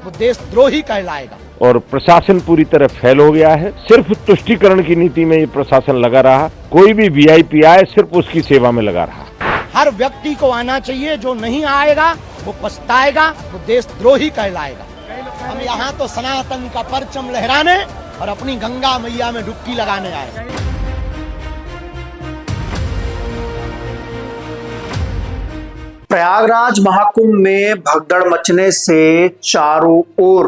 वो देशद्रोही कहलाएगा। और प्रशासन पूरी तरह फेल हो गया है। सिर्फ तुष्टीकरण की नीति में ये प्रशासन लगा रहा। कोई भी वीआईपी आए सिर्फ उसकी सेवा में लगा रहा। हर व्यक्ति को आना चाहिए, जो नहीं आएगा वो पछताएगा, वो देशद्रोही कहलाएगा। हम यहाँ तो सनातन का परचम लहराने और अपनी गंगा मैया में डुबकी लगाने आए। प्रयागराज महाकुंभ में भगदड़ मचने से चारों ओर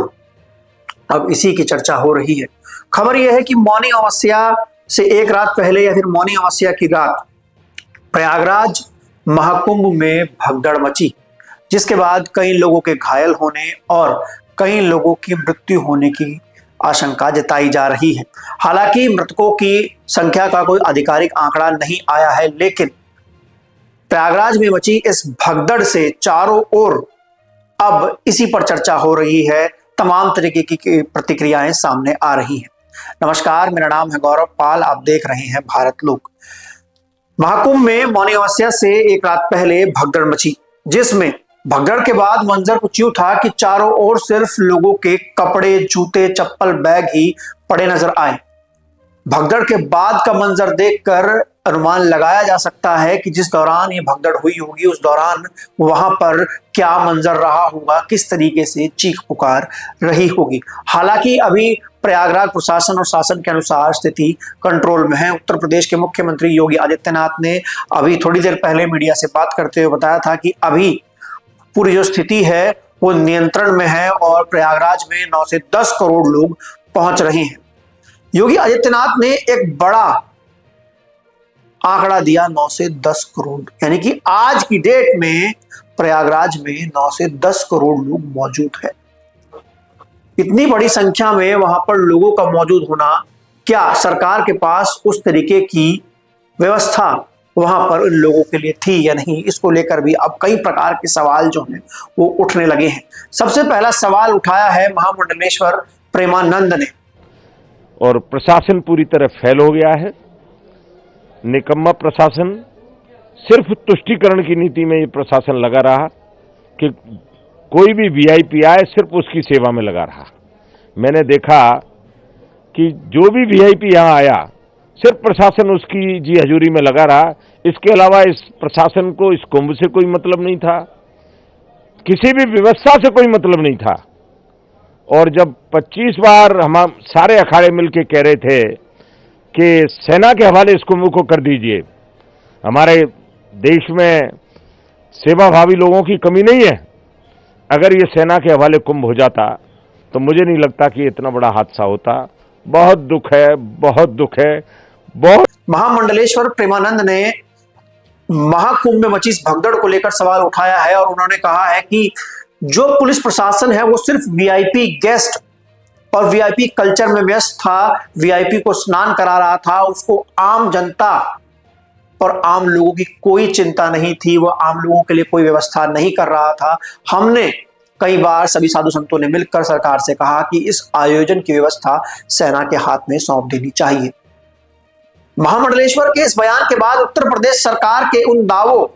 अब इसी की चर्चा हो रही है। खबर यह है कि मौनी अमावस्या से एक रात पहले या फिर मौनी अमावस्या की रात प्रयागराज महाकुंभ में भगदड़ मची, जिसके बाद कई लोगों के घायल होने और कई लोगों की मृत्यु होने की आशंका जताई जा रही है। हालांकि मृतकों की संख्या का कोई आधिकारिक आंकड़ा नहीं आया है, लेकिन प्रयागराज में मची इस भगदड़ से चारों ओर अब इसी पर चर्चा हो रही है। तमाम तरीके की प्रतिक्रियाएं सामने आ रही हैं। नमस्कार, मेरा नाम है गौरव पाल, आप देख रहे हैं भारत लोक। महाकुंभ में मौनी अमावस्या से एक रात पहले भगदड़ मची, जिसमें भगदड़ के बाद मंजर कुछ यूं था कि चारों ओर सिर्फ लोगों के कपड़े, जूते, चप्पल, बैग ही पड़े नजर आए। भगदड़ के बाद का मंजर देखकर अनुमान लगाया जा सकता है कि जिस दौरान ये भगदड़ हुई होगी उस दौरान वहां पर क्या मंजर रहा होगा, किस तरीके से चीख पुकार रही होगी। हालांकि अभी प्रयागराज प्रशासन और शासन के अनुसार स्थिति कंट्रोल में है। उत्तर प्रदेश के मुख्यमंत्री योगी आदित्यनाथ ने अभी थोड़ी देर पहले मीडिया से बात करते हुए बताया था कि अभी पूरी जो स्थिति है वो नियंत्रण में है और प्रयागराज में 9 से 10 करोड़ लोग पहुंच रहे हैं। योगी आदित्यनाथ ने एक बड़ा आंकड़ा दिया, 9 से 10 करोड़, यानी कि आज की डेट में प्रयागराज में 9 से 10 करोड़ लोग मौजूद है। इतनी बड़ी संख्या में वहां पर लोगों का मौजूद होना, क्या सरकार के पास उस तरीके की व्यवस्था वहां पर इन लोगों के लिए थी या नहीं, इसको लेकर भी अब कई प्रकार के सवाल जो हैं वो उठने लगे हैं। सबसे पहला सवाल उठाया है महामंडलेश्वर प्रेमानंद ने। और प्रशासन पूरी तरह फेल हो गया है। निकम्मा प्रशासन, सिर्फ तुष्टीकरण की नीति में ये प्रशासन लगा रहा कि कोई भी वीआईपी आए सिर्फ उसकी सेवा में लगा रहा। मैंने देखा कि जो भी वीआईपी यहाँ आया सिर्फ प्रशासन उसकी जी हजूरी में लगा रहा। इसके अलावा इस प्रशासन को इस कुंभ से कोई मतलब नहीं था, किसी भी व्यवस्था से कोई मतलब नहीं था। और जब 25 बार हम सारे अखाड़े मिलकर कह रहे थे कि सेना के हवाले इस कुंभ को कर दीजिए, हमारे देश में सेवाभावी लोगों की कमी नहीं है, अगर ये सेना के हवाले कुंभ हो जाता तो मुझे नहीं लगता कि इतना बड़ा हादसा होता। बहुत दुख है, बहुत दुख है, बहुत। महामंडलेश्वर प्रेमानंद ने महाकुंभ में मची इस भगदड़ को लेकर सवाल उठाया है और उन्होंने कहा है कि जो पुलिस प्रशासन है वो सिर्फ वीआईपी गेस्ट और वीआईपी कल्चर में व्यस्त था, वीआईपी को स्नान करा रहा था, उसको आम जनता और आम लोगों की कोई चिंता नहीं थी, वो आम लोगों के लिए कोई व्यवस्था नहीं कर रहा था। हमने कई बार सभी साधु संतों ने मिलकर सरकार से कहा कि इस आयोजन की व्यवस्था सेना के हाथ में सौंप देनी चाहिए। महामंडलेश्वर के इस बयान के बाद उत्तर प्रदेश सरकार के उन दावों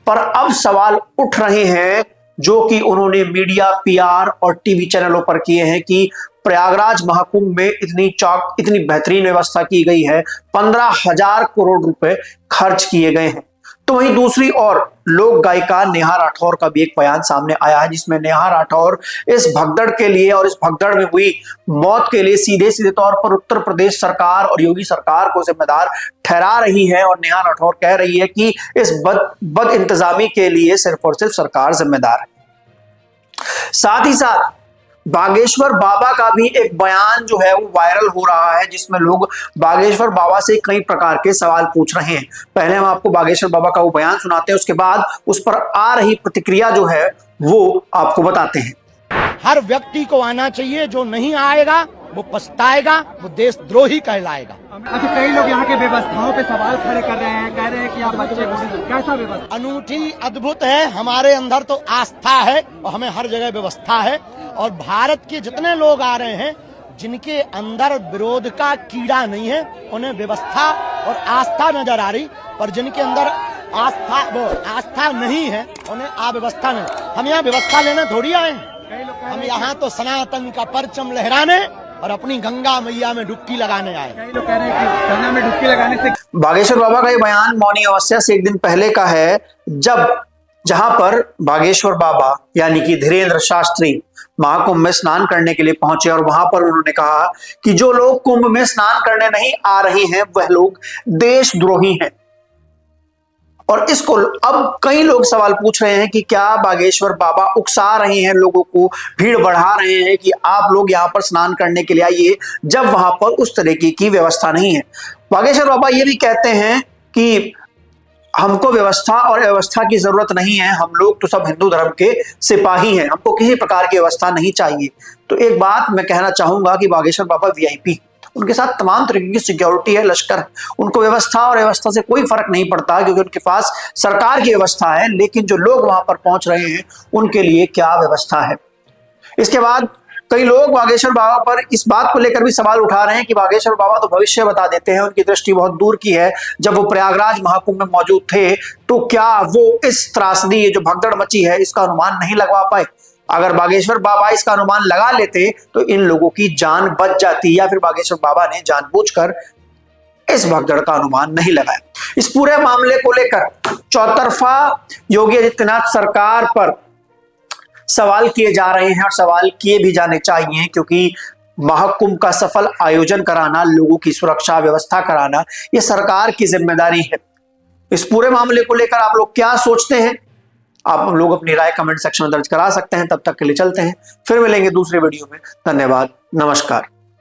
पर अब सवाल उठ रहे हैं जो कि उन्होंने मीडिया, पीआर और टीवी चैनलों पर किए हैं कि प्रयागराज महाकुंभ में इतनी बेहतरीन व्यवस्था की गई है, 15,000 करोड़ रुपए खर्च किए गए हैं। तो वहीं दूसरी ओर लोक गायिका नेहा राठौर का भी एक बयान सामने आया है, जिसमें नेहा राठौर इस भगदड़ के लिए और इस भगदड़ में हुई मौत के लिए सीधे सीधे तौर पर उत्तर प्रदेश सरकार और योगी सरकार को जिम्मेदार ठहरा रही है। और नेहा राठौर कह रही है कि इस बद इंतजामी के लिए सिर्फ और सिर्फ सरकार जिम्मेदार है। साथ ही साथ बागेश्वर बाबा का भी एक बयान जो है वो वायरल हो रहा है, जिसमें लोग बागेश्वर बाबा से कई प्रकार के सवाल पूछ रहे हैं। पहले हम आपको बागेश्वर बाबा का वो बयान सुनाते हैं, उसके बाद उस पर आ रही प्रतिक्रिया जो है वो आपको बताते हैं। हर व्यक्ति को आना चाहिए, जो नहीं आएगा वो पछताएगा, वो देशद्रोही कहलाएगा। अच्छा, कई लोग यहाँ के व्यवस्थाओं पे सवाल खड़े कर रहे हैं, कह रहे हैं कि आप बच्चे कैसा व्यवस्था? अनूठी, अद्भुत है। हमारे अंदर तो आस्था है और हमें हर जगह व्यवस्था है। और भारत के जितने लोग आ रहे हैं जिनके अंदर विरोध का कीड़ा नहीं है, उन्हें व्यवस्था और आस्था नजर आ रही, पर जिनके अंदर आस्था नहीं है उन्हें अव्यवस्था नहीं। हम यहाँ व्यवस्था लेने थोड़ी आए हैं, कई लोग कह हम रहे हैं यहाँ तो सनातन का परचम लहराने और अपनी गंगा मैया में डुबकी लगाने आए। कई लोग कह रहे हैं कि गंगा में डुबकी लगाने से बागेश्वर बाबा का ये बयान मौनी अमावस्या से एक दिन पहले का है, जहां पर बागेश्वर बाबा यानी कि धीरेन्द्र शास्त्री महाकुंभ में स्नान करने के लिए पहुंचे और वहां पर उन्होंने कहा कि जो लोग कुंभ में स्नान करने नहीं आ रहे हैं वह लोग देशद्रोही हैं। और इसको अब कई लोग सवाल पूछ रहे हैं कि क्या बागेश्वर बाबा उकसा रहे हैं, लोगों को भीड़ बढ़ा रहे हैं कि आप लोग यहां पर स्नान करने के लिए आइए, जब वहां पर उस तरीके की व्यवस्था नहीं है। बागेश्वर बाबा ये भी कहते हैं कि हमको व्यवस्था और व्यवस्था की जरूरत नहीं है, हम लोग तो सब हिंदू धर्म के सिपाही हैं, हमको किसी प्रकार की व्यवस्था नहीं चाहिए। तो एक बात मैं कहना चाहूंगा कि बागेश्वर बाबा वीआईपी, उनके साथ तमाम तरीके की सिक्योरिटी है, लश्कर, उनको व्यवस्था और व्यवस्था से कोई फर्क नहीं पड़ता क्योंकि उनके पास सरकार की व्यवस्था है। लेकिन जो लोग वहां पर पहुंच रहे हैं उनके लिए क्या व्यवस्था है। इसके बाद कई लोग बागेश्वर बाबा पर इस बात को लेकर भी सवाल उठा रहे हैं कि बागेश्वर बाबा तो भविष्य बता देते हैं, उनकी दृष्टि बहुत दूर की है। जब वो प्रयागराज महाकुंभ में मौजूद थे तो क्या वो इस त्रासदी, ये जो भगदड़ मची है, इसका अनुमान नहीं लगवा पाए? अगर बागेश्वर बाबा इसका अनुमान लगा लेते तो इन लोगों की जान बच जाती, या फिर बागेश्वर बाबा ने जानबूझकर इस भगदड़ का अनुमान नहीं लगाया। इस पूरे मामले को लेकर चौतरफा योगी आदित्यनाथ सरकार पर सवाल किए जा रहे हैं और सवाल किए भी जाने चाहिए, क्योंकि महाकुंभ का सफल आयोजन कराना, लोगों की सुरक्षा व्यवस्था कराना, यह सरकार की जिम्मेदारी है। इस पूरे मामले को लेकर आप लोग क्या सोचते हैं? आप लोग अपनी राय कमेंट सेक्शन में दर्ज करा सकते हैं। तब तक के लिए चलते हैं, फिर मिलेंगे दूसरे वीडियो में। धन्यवाद, नमस्कार।